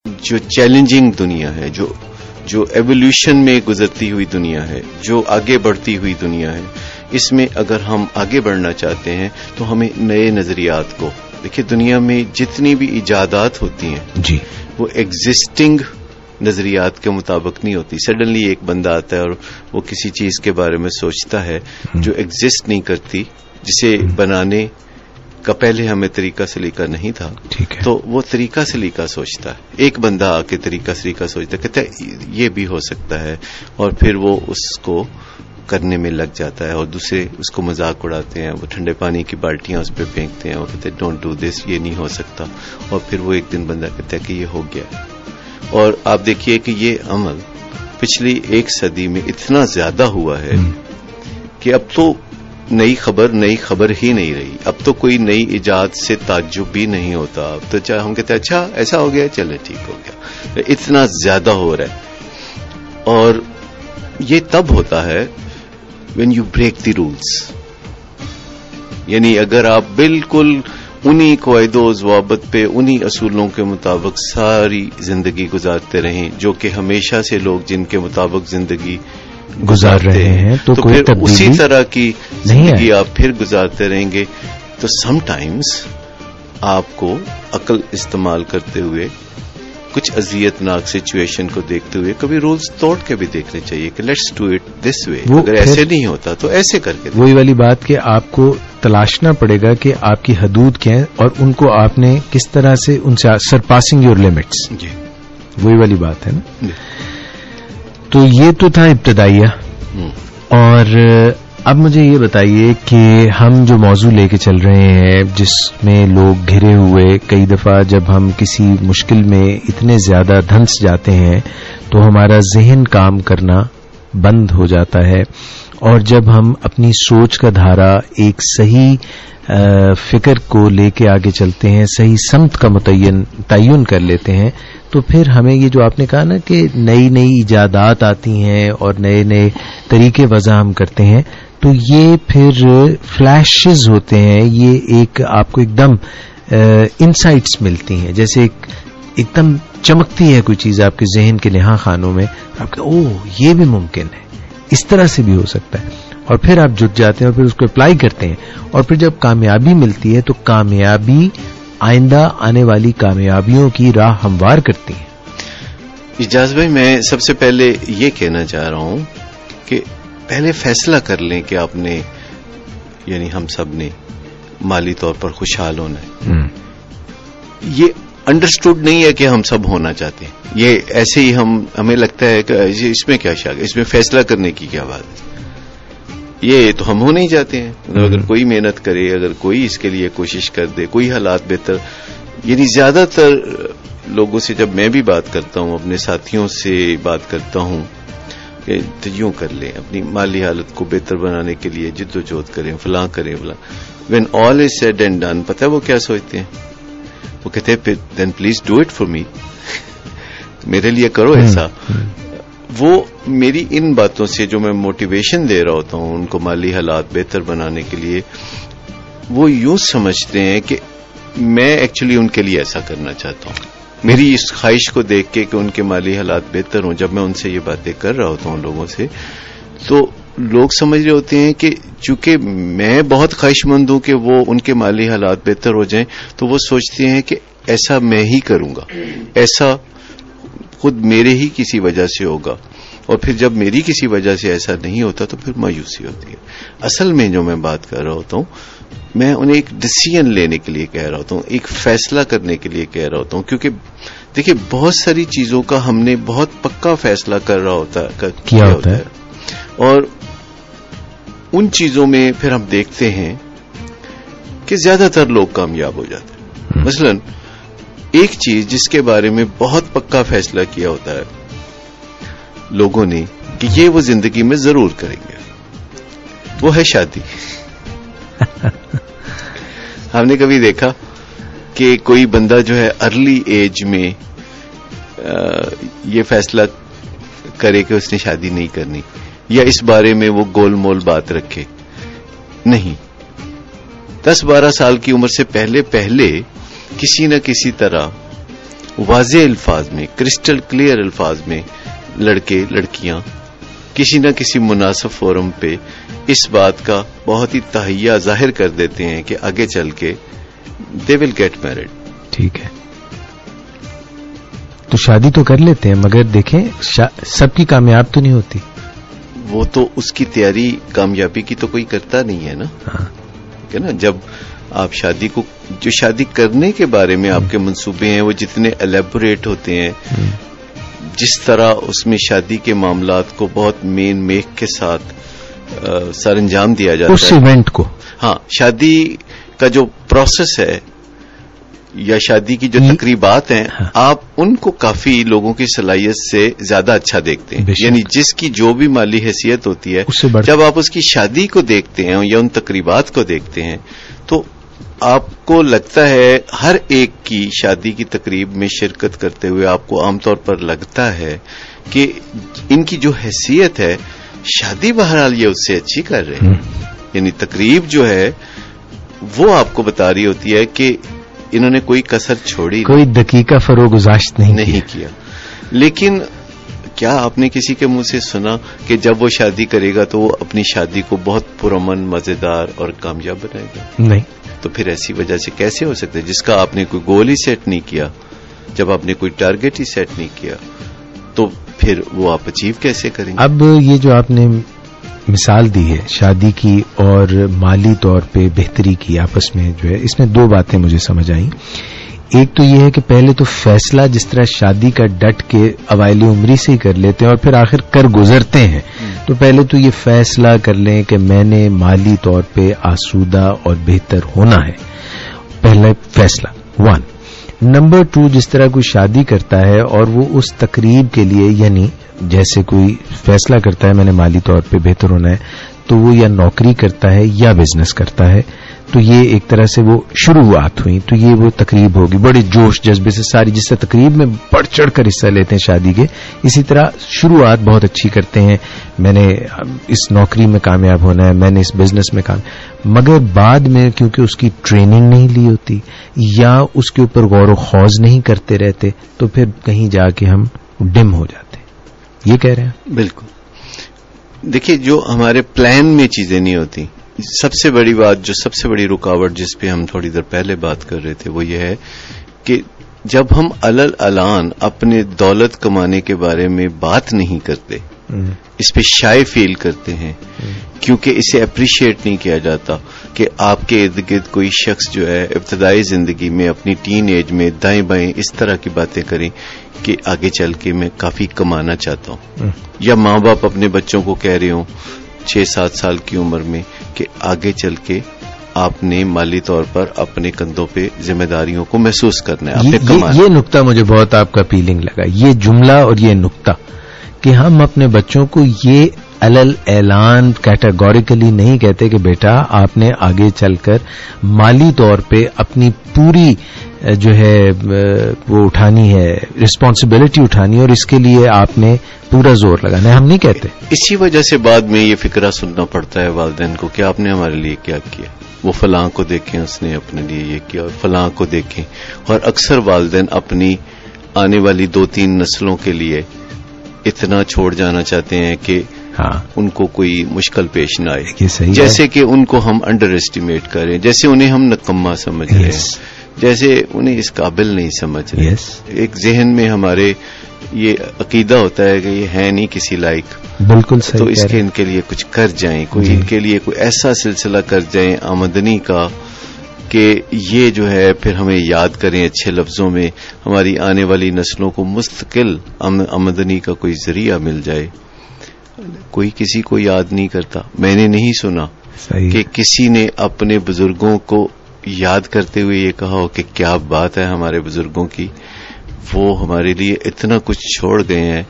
جو چیلنجنگ دنیا ہے، جو ایولیوشن میں گزرتی ہوئی دنیا ہے، جو آگے بڑھتی ہوئی دنیا ہے، اس میں اگر ہم آگے بڑھنا چاہتے ہیں تو ہمیں نئے نظریات کو دیکھیے. دنیا میں جتنی بھی ایجادات ہوتی ہیں جی وہ ایگزسٹنگ نظریات کے مطابق نہیں ہوتی. سڈنلی ایک بندہ آتا ہے اور وہ کسی چیز کے بارے میں سوچتا ہے جو ایگزسٹ نہیں کرتی، جسے بنانے کا پہلے ہمیں طریقہ سلیقہ نہیں تھا، تو وہ طریقہ سلیقہ سوچتا ہے. ایک بندہ آ کے طریقہ سلیقہ سوچتا ہے، کہتا ہے یہ بھی ہو سکتا ہے، اور پھر وہ اس کو کرنے میں لگ جاتا ہے، اور دوسرے اس کو مذاق اڑاتے ہیں، وہ ٹھنڈے پانی کی بالٹیاں اس پہ پھینکتے ہیں اور کہتے ہیں ڈونٹ ڈو دس، یہ نہیں ہو سکتا. اور پھر وہ ایک دن بندہ کہتا ہے کہ یہ ہو گیا. اور آپ دیکھیے کہ یہ عمل پچھلی 1 صدی میں اتنا زیادہ ہوا ہے کہ اب تو نئی خبر ہی نہیں رہی. اب تو کوئی نئی ایجاد سے تعجب بھی نہیں ہوتا. اب تو ہم کہتے ہیں اچھا ایسا ہو گیا، چلے ٹھیک ہو گیا. اتنا زیادہ ہو رہا ہے، اور یہ تب ہوتا ہے when you break the rules. یعنی اگر آپ بالکل انہی قواعد و ضوابط پہ، انہی اصولوں کے مطابق ساری زندگی گزارتے رہیں، جو کہ ہمیشہ سے لوگ جن کے مطابق زندگی گزار رہے ہیں، تو پھر اسی طرح کی زندگی آپ پھر گزارتے رہیں گے. تو سم ٹائمز آپ کو عقل استعمال کرتے ہوئے کچھ اذیت ناک سچویشن کو دیکھتے ہوئے کبھی رولز توڑ کے بھی دیکھنے چاہیے کہ لیٹس ڈو اٹ دس وے. اگر ایسے نہیں ہوتا تو ایسے کر کے وہی والی بات کہ آپ کو تلاشنا پڑے گا کہ آپ کی حدود کیا ہیں اور ان کو آپ نے کس طرح سے ان سے سرپاسنگ یور لمٹس. جی وہی والی بات ہے نا. تو یہ تو تھا ابتدائیہ. اور اب مجھے یہ بتائیے کہ ہم جو موضوع لے کے چل رہے ہیں جس میں لوگ گھرے ہوئے، کئی دفعہ جب ہم کسی مشکل میں اتنے زیادہ دھنس جاتے ہیں تو ہمارا ذہن کام کرنا بند ہو جاتا ہے، اور جب ہم اپنی سوچ کا دھارا ایک صحیح فکر کو لے کے آگے چلتے ہیں، صحیح سمت کا تعین کر لیتے ہیں، تو پھر ہمیں یہ جو آپ نے کہا نا کہ نئی ایجادات آتی ہیں اور نئے طریقے وضع ہم کرتے ہیں، تو یہ پھر فلیشز ہوتے ہیں. یہ ایک آپ کو ایک دم انسائٹس ملتی ہیں، جیسے ایک دم چمکتی ہے کوئی چیز آپ کے ذہن کے نہا خانوں میں. آپ کہ یہ بھی ممکن ہے، اس طرح سے بھی ہو سکتا ہے. اور پھر آپ جٹ جاتے ہیں اور پھر اس کو اپلائی کرتے ہیں، اور پھر جب کامیابی ملتی ہے تو کامیابی آئندہ آنے والی کامیابیوں کی راہ ہموار کرتی ہے. اجاز بھائی، میں سب سے پہلے یہ کہنا چاہ رہا ہوں کہ پہلے فیصلہ کر لیں کہ آپ نے، یعنی ہم سب نے مالی طور پر خوشحال ہونا ہے. یہ انڈرسٹوڈ نہیں ہے کہ ہم سب ہونا چاہتے ہیں. یہ ایسے ہی ہمیں لگتا ہے کہ اس میں کیا شک، اس میں فیصلہ کرنے کی کیا بات ہے. یہ تو ہم ہونے ہی جاتے ہیں. اگر کوئی محنت کرے، اگر کوئی اس کے لیے کوشش کر دے، کوئی حالات بہتر. یعنی زیادہ تر لوگوں سے جب میں بھی بات کرتا ہوں، اپنے ساتھیوں سے بات کرتا ہوں کہ یوں کر لیں، اپنی مالی حالت کو بہتر بنانے کے لیے جد و جہد کریں، فلاں کریں فلاں. When all is said and done, پتہ ہے وہ کیا سوچتے ہیں؟ وہ کہتے ہیں then please do it for me, میرے لیے کرو ایسا. وہ میری ان باتوں سے جو میں موٹیویشن دے رہا ہوتا ہوں ان کو مالی حالات بہتر بنانے کے لیے، وہ یوں سمجھتے ہیں کہ میں ایکچولی ان کے لیے ایسا کرنا چاہتا ہوں. میری اس خواہش کو دیکھ کے کہ ان کے مالی حالات بہتر ہوں، جب میں ان سے یہ باتیں کر رہا ہوتا ہوں لوگوں سے، تو لوگ سمجھ رہے ہوتے ہیں کہ چونکہ میں بہت خواہش مند ہوں کہ وہ ان کے مالی حالات بہتر ہو جائیں، تو وہ سوچتے ہیں کہ ایسا میں ہی کروں گا، ایسا خود میرے ہی کسی وجہ سے ہوگا. اور پھر جب میری کسی وجہ سے ایسا نہیں ہوتا تو پھر مایوسی ہوتی ہے. اصل میں جو میں بات کر رہا ہوتا ہوں، میں انہیں ایک ڈیسیژن لینے کے لیے کہہ رہا ہوتا ہوں، ایک فیصلہ کرنے کے لیے کہہ رہا ہوتا ہوں. کیونکہ دیکھیے بہت ساری چیزوں کا ہم نے بہت پکا فیصلہ کیا ہوتا ہے، اور ان چیزوں میں پھر ہم دیکھتے ہیں کہ زیادہ تر لوگ کامیاب ہو جاتے ہیں. مثلاً ایک چیز جس کے بارے میں بہت پکا فیصلہ کیا ہوتا ہے لوگوں نے کہ یہ وہ زندگی میں ضرور کریں گے، وہ ہے شادی. ہم نے کبھی دیکھا کہ کوئی بندہ جو ہے ارلی ایج میں یہ فیصلہ کرے کہ اس نے شادی نہیں کرنی، یا اس بارے میں وہ گول مول بات رکھے؟ نہیں. 10-12 سال کی عمر سے پہلے کسی نہ کسی طرح واضح الفاظ میں، کرسٹل کلیئر الفاظ میں لڑکے لڑکیاں کسی نہ کسی مناسب فورم پہ اس بات کا بہت ہی تہیہ ظاہر کر دیتے ہیں کہ آگے چل کے دے ول گیٹ میرڈ. ٹھیک ہے، تو شادی تو کر لیتے ہیں، مگر دیکھیں سب کی کامیاب تو نہیں ہوتی. وہ تو اس کی تیاری کامیابی کی تو کوئی کرتا نہیں ہے نا. ٹھیک ہے نا. جب آپ شادی کو، جو شادی کرنے کے بارے میں آپ کے منصوبے ہیں وہ جتنے الیبوریٹ ہوتے ہیں، جس طرح اس میں شادی کے معاملات کو بہت مین میک کے ساتھ سر انجام دیا جاتا ہے اس ایونٹ کو. ہاں، شادی کا جو پروسیس ہے یا شادی کی جو تقریبات ہیں، آپ ان کو کافی لوگوں کی صلاحیت سے زیادہ اچھا دیکھتے ہیں. یعنی جس کی جو بھی مالی حیثیت ہوتی ہے، جب آپ اس کی شادی کو دیکھتے ہیں یا ان تقریبات کو دیکھتے ہیں تو آپ کو لگتا ہے ہر ایک کی شادی کی تقریب میں شرکت کرتے ہوئے آپ کو عام طور پر لگتا ہے کہ ان کی جو حیثیت ہے، شادی بہرحال یہ اس سے اچھی کر رہے ہیں. یعنی تقریب جو ہے وہ آپ کو بتا رہی ہوتی ہے کہ انہوں نے کوئی کسر چھوڑی، کوئی دقیقہ فروگزاشت نہیں کیا. لیکن کیا آپ نے کسی کے منہ سے سنا کہ جب وہ شادی کرے گا تو وہ اپنی شادی کو بہت پرامن، مزیدار اور کامیاب بنائے گا؟ نہیں. تو پھر ایسی وجہ سے کیسے ہو سکتا ہے جس کا آپ نے کوئی گول ہی سیٹ نہیں کیا، جب آپ نے کوئی ٹارگٹ ہی سیٹ نہیں کیا تو پھر وہ آپ اچیو کیسے کریں گے؟ اب یہ جو آپ نے مثال دی ہے شادی کی اور مالی طور پہ بہتری کی آپس میں جو ہے، اس میں دو باتیں مجھے سمجھ آئیں. ایک تو یہ ہے کہ پہلے تو فیصلہ جس طرح شادی کا ڈٹ کے اوائل عمری سے ہی کر لیتے ہیں اور پھر آخر کر گزرتے ہیں، تو پہلے تو یہ فیصلہ کر لیں کہ میں نے مالی طور پہ آسودہ اور بہتر ہونا ہے. پہلا فیصلہ 1. نمبر 2، جس طرح کوئی شادی کرتا ہے اور وہ اس تقریب کے لیے، یعنی جیسے کوئی فیصلہ کرتا ہے میں نے مالی طور پہ بہتر ہونا ہے، تو وہ یا نوکری کرتا ہے یا بزنس کرتا ہے. تو یہ ایک طرح سے وہ شروعات ہوئی، تو یہ وہ تقریب ہوگی بڑے جوش جذبے سے ساری، جس سے تقریب میں بڑھ چڑھ کر حصہ لیتے ہیں شادی کے. اسی طرح شروعات بہت اچھی کرتے ہیں، میں نے اس نوکری میں کامیاب ہونا ہے، میں نے اس بزنس میں مگر بعد میں کیونکہ اس کی ٹریننگ نہیں لی ہوتی یا اس کے اوپر غور و خوض نہیں کرتے رہتے، تو پھر کہیں جا کے ہم ڈم ہو جاتے ہیں. یہ کہہ رہے ہیں؟ بالکل. دیکھیے، جو ہمارے پلان میں چیزیں نہیں ہوتی، سب سے بڑی بات، جو سب سے بڑی رکاوٹ جس پہ ہم تھوڑی دیر پہلے بات کر رہے تھے، وہ یہ ہے کہ جب ہم علن اپنے دولت کمانے کے بارے میں بات نہیں کرتے، اس پہ شائع فیل کرتے ہیں کیونکہ اسے اپریشیٹ نہیں کیا جاتا کہ آپ کے ارد گرد کوئی شخص جو ہے ابتدائی زندگی میں اپنی ٹین ایج میں دائیں بائیں اس طرح کی باتیں کریں کہ آگے چل کے میں کافی کمانا چاہتا ہوں، یا ماں باپ اپنے بچوں کو کہہ رہے ہوں 6-7 سال کی عمر میں کہ آگے چل کے آپ نے مالی طور پر اپنے کندھوں پہ ذمہ داریوں کو محسوس کرنا ہے، آپ نے کمانا. یہ نقطہ مجھے بہت آپ کا اپیلنگ لگا، یہ جملہ اور یہ نقطہ کہ ہم اپنے بچوں کو یہ علل اعلان کیٹیگوریکلی نہیں کہتے کہ بیٹا آپ نے آگے چل کر مالی طور پہ اپنی پوری جو ہے وہ اٹھانی ہے، رسپانسبلٹی اٹھانی ہے، اور اس کے لیے آپ نے پورا زور لگانا ہے. ہم نہیں کہتے. اسی وجہ سے بعد میں یہ فکرہ سننا پڑتا ہے والدین کو کہ آپ نے ہمارے لیے کیا کیا، وہ فلاں کو دیکھیں اس نے اپنے لیے یہ کیا، اور فلاں کو دیکھیں. اور اکثر والدین اپنی آنے والی 2-3 نسلوں کے لیے اتنا چھوڑ جانا چاہتے ہیں کہ ان کو کوئی مشکل پیش نہ آئے، جیسے کہ ان کو ہم انڈر ایسٹیمیٹ کریں، جیسے انہیں ہم نکما سمجھ رہے ہیں، جیسے انہیں اس قابل نہیں سمجھ رہے. ایک ذہن میں ہمارے یہ عقیدہ ہوتا ہے کہ یہ ہے نہیں کسی لائق، بالکل صحیح، تو اس کے ان کے لیے کچھ کر جائیں، کوئی ان کے لیے کوئی ایسا سلسلہ کر جائیں آمدنی کا کہ یہ جو ہے پھر ہمیں یاد کریں اچھے لفظوں میں، ہماری آنے والی نسلوں کو مستقل آمدنی کا کوئی ذریعہ مل جائے. کوئی کسی کو یاد نہیں کرتا. میں نے نہیں سنا کہ کسی نے اپنے بزرگوں کو یاد کرتے ہوئے یہ کہا ہو کہ کیا بات ہے ہمارے بزرگوں کی، وہ ہمارے لیے اتنا کچھ چھوڑ گئے ہیں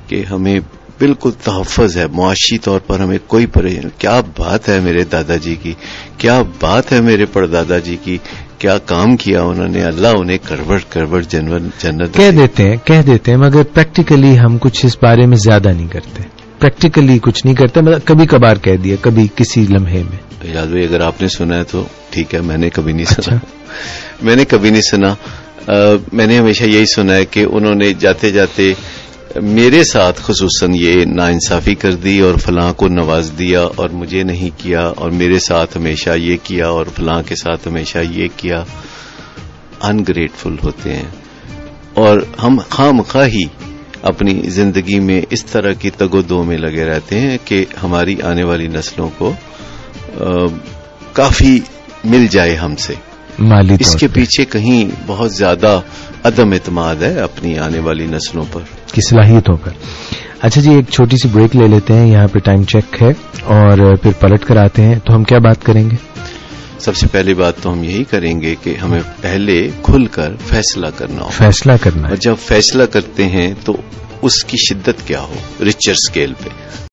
کہ ہمیں بالکل تحفظ ہے، معاشی طور پر ہمیں کوئی پریشانی. کیا بات ہے میرے دادا جی کی، کیا بات ہے میرے پردادا جی کی، کیا کام کیا انہوں نے، اللہ انہیں کروڑ کروڑ جنت کہہ دیتے ہیں مگر پریکٹیکلی ہم کچھ اس بارے میں زیادہ نہیں کرتے. پریکٹیکلی کچھ نہیں کرتے، مطلب کبھی کبھار کہہ دیا، کبھی کسی لمحے میں. یاد بھائی اگر آپ نے سنا ہے تو ٹھیک ہے، میں نے کبھی نہیں سنا. میں نے کبھی نہیں سنا. میں نے ہمیشہ یہی سنا ہے کہ انہوں نے جاتے جاتے میرے ساتھ خصوصاً یہ ناانصافی کر دی اور فلاں کو نواز دیا اور مجھے نہیں کیا، اور میرے ساتھ ہمیشہ یہ کیا اور فلاں کے ساتھ ہمیشہ یہ کیا. انگریٹفل ہوتے ہیں، اور ہم خواہ ہی اپنی زندگی میں اس طرح کی تگ و دو میں لگے رہتے ہیں کہ ہماری آنے والی نسلوں کو کافی مل جائے ہم سے. اس کے پیچھے کہیں بہت زیادہ عدم اعتماد ہے اپنی آنے والی نسلوں پر کی صلاحیتوں پر. اچھا جی، ایک چھوٹی سی بریک لے لیتے ہیں، یہاں پہ ٹائم چیک ہے، اور پھر پلٹ کر آتے ہیں. تو ہم کیا بات کریں گے؟ سب سے پہلی بات تو ہم یہی کریں گے کہ ہمیں پہلے کھل کر فیصلہ کرنا ہو. فیصلہ کرنا، اور جب فیصلہ کرتے ہیں تو اس کی شدت کیا ہو، ریچر اسکیل پہ.